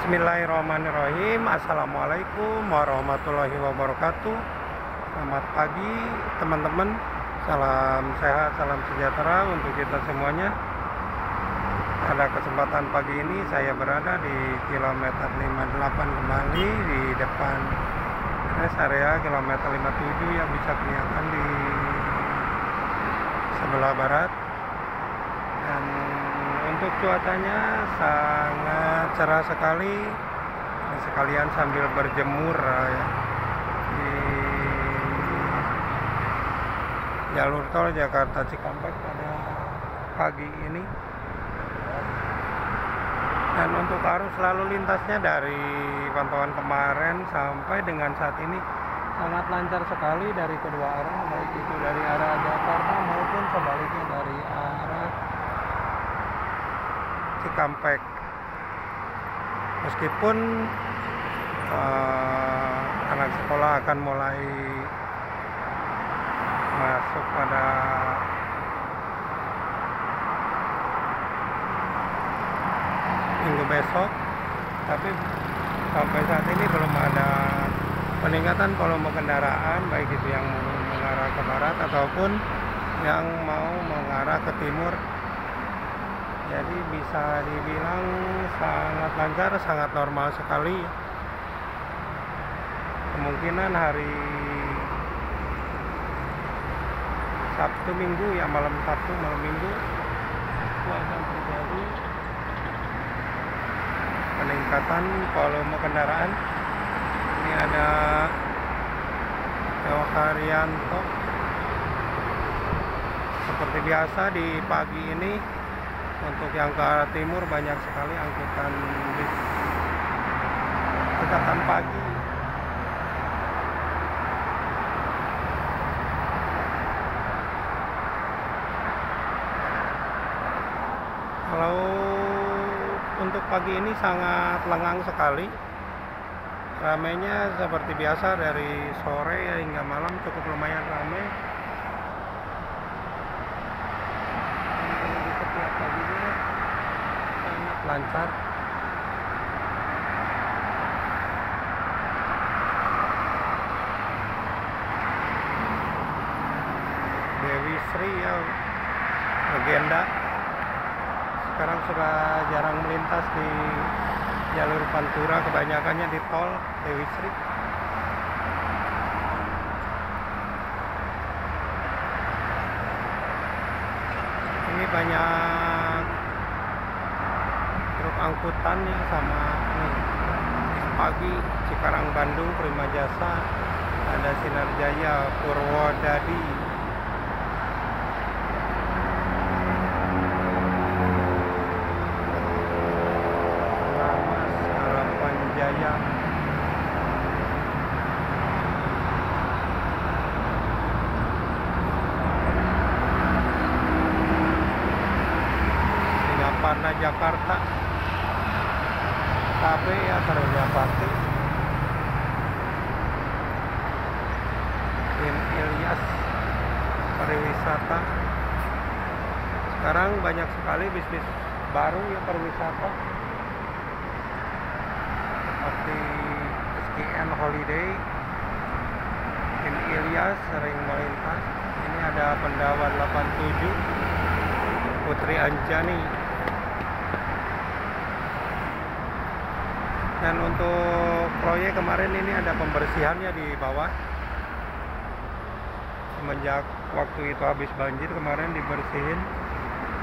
Bismillahirrahmanirrahim. Assalamualaikum warahmatullahi wabarakatuh. Selamat pagi teman-teman. Salam sehat, salam sejahtera untuk kita semuanya. Pada kesempatan pagi ini saya berada di kilometer 58 kembali di depan rest area kilometer 57 yang bisa kelihatan di sebelah barat. Dan untuk cuacanya sangat cerah sekali. Sekalian sambil berjemur ya di jalur tol Jakarta Cikampek pada pagi ini. Dan untuk arus lalu lintasnya dari pantauan kemarin sampai dengan saat ini sangat lancar sekali dari kedua arah, baik itu dari arah Jakarta maupun sebaliknya dari arah Cikampek. Meskipun anak sekolah akan mulai masuk pada minggu besok, tapi sampai saat ini belum ada peningkatan volume kendaraan, baik itu yang mengarah ke barat ataupun yang mau mengarah ke timur. Jadi bisa dibilang sangat lancar, sangat normal sekali. Kemungkinan hari Sabtu Minggu ya, malam Sabtu malam Minggu itu akan terjadi peningkatan volume kendaraan. Ini ada Teo Haryanto. Seperti biasa di pagi ini untuk yang ke arah timur banyak sekali angkutan bis angkutan pagi. Kalau untuk pagi ini sangat lengang sekali. Ramainya seperti biasa dari sore hingga malam cukup lumayan ramai. Di setiap paginya sangat lancar. Dewi Sri ya, legenda. Sekarang sudah jarang melintas di jalur Pantura, kebanyakannya di tol Dewi Sri. Ini banyak truk angkutan ya, sama nih pagi Cikarang Bandung Prima Jasa, ada Sinar Jaya, Purwodadi, Parna Jakarta, KB ya, Sarojapati, Tim Ilyas pariwisata. Sekarang banyak sekali bisnis baru ya pariwisata, seperti SKN Holiday. Tim Ilyas sering melintas. Ini ada Pendawa 87, Putri Anjani. Dan untuk proyek kemarin ini ada pembersihannya di bawah. Semenjak waktu itu habis banjir kemarin dibersihin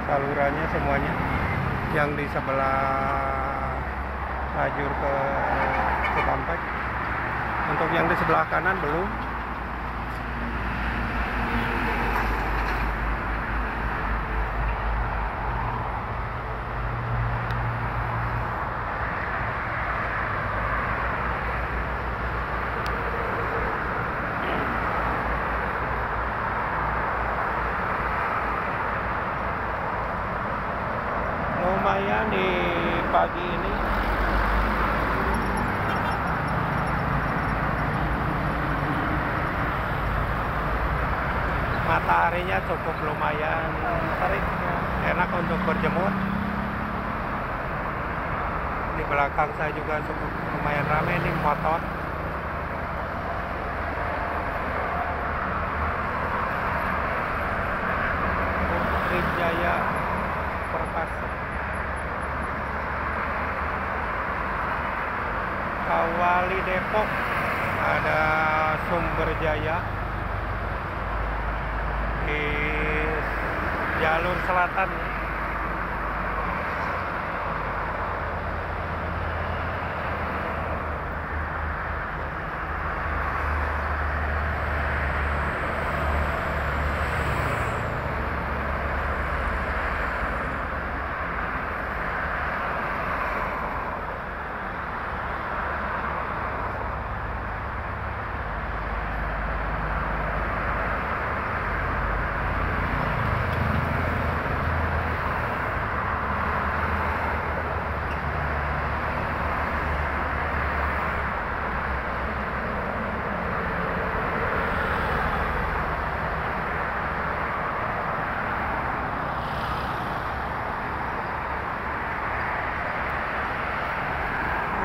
salurannya semuanya. Yang di sebelah lajur ke Cikampek. Untuk yang di sebelah kanan belum. Lumayan di pagi ini mataharinya cukup lumayan terik, enak untuk berjemur. Di belakang saya juga cukup lumayan ramai nih motor. Putri Jaya Perkasa, Kawali Depok, ada Sumber Jaya. Di jalur selatan.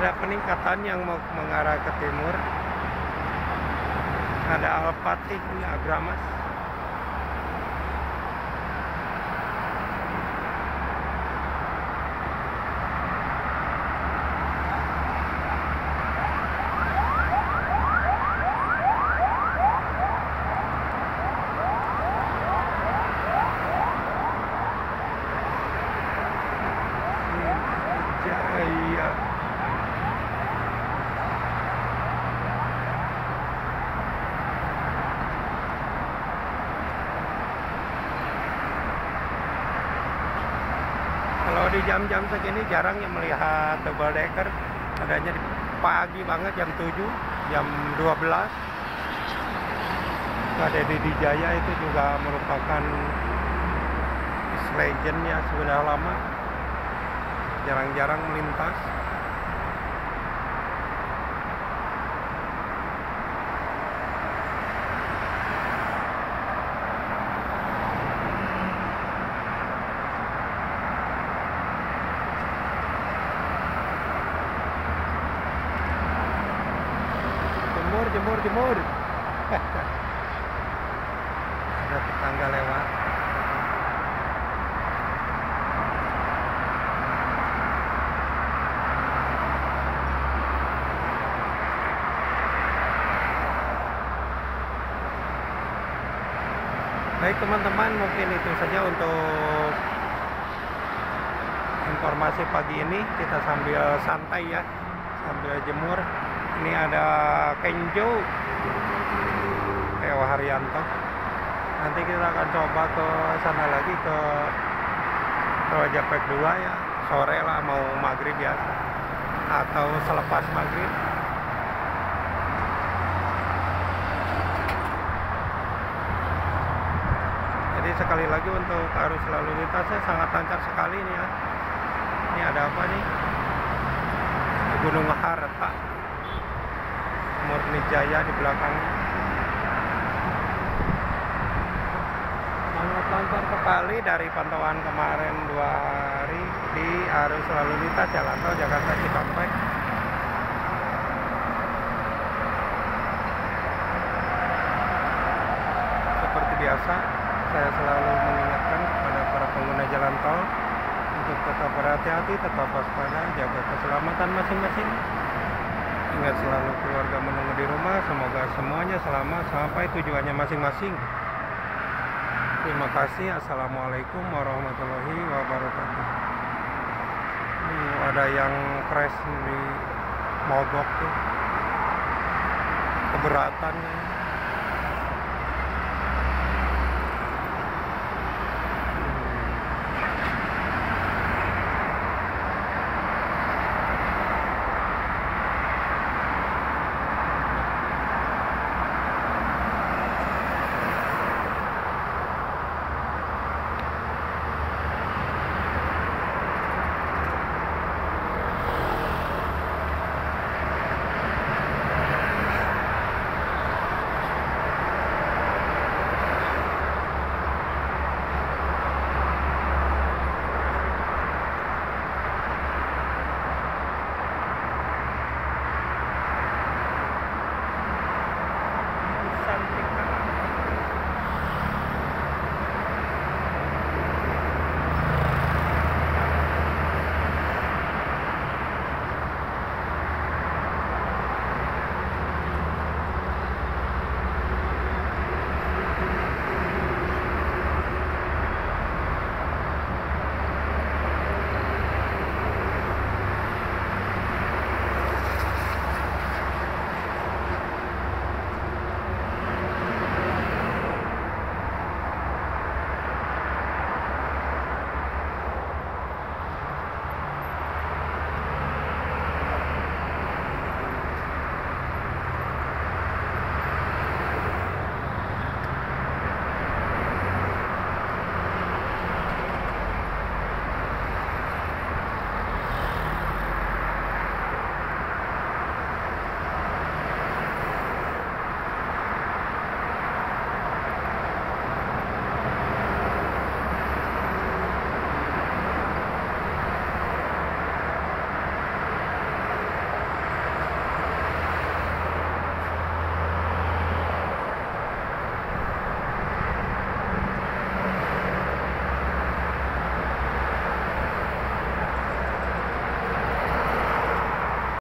Ada peningkatan yang mau mengarah ke timur. Ada Al-Fatih di Agramas. Jaya. Kalau di jam-jam segini jarang yang melihat double decker, adanya di pagi banget jam 7, jam 12. Ada di Jaya itu juga merupakan legendnya sudah lama, jarang-jarang melintas. Jemur. Ada tetangga lewat. Baik teman-teman, mungkin itu saja untuk informasi pagi ini. Kita sambil santai ya, sambil jemur. Ini ada Kenjo Leo Haryanto. Nanti kita akan coba ke sana lagi, ke Tol Japek 2 ya, sore lah, mau maghrib ya, atau selepas maghrib. Jadi sekali lagi untuk arus lalu lintasnya sangat lancar sekali nih ya. Ini ada apa nih? Gunung Harta, Murni Jaya di belakang. Sangat lancar sekali dari pantauan kemarin 2 hari di arus lalu lintas Jalan Tol Jakarta Cikampek. Seperti biasa, saya selalu mengingatkan kepada para pengguna jalan tol untuk tetap berhati-hati, tetap waspada, jaga keselamatan masing-masing. Ingat selalu keluarga menunggu di rumah. Semoga semuanya selamat sampai tujuannya masing-masing. Terima kasih. Assalamualaikum warahmatullahi wabarakatuh. Ada yang crash di mogok tuh, keberatannya.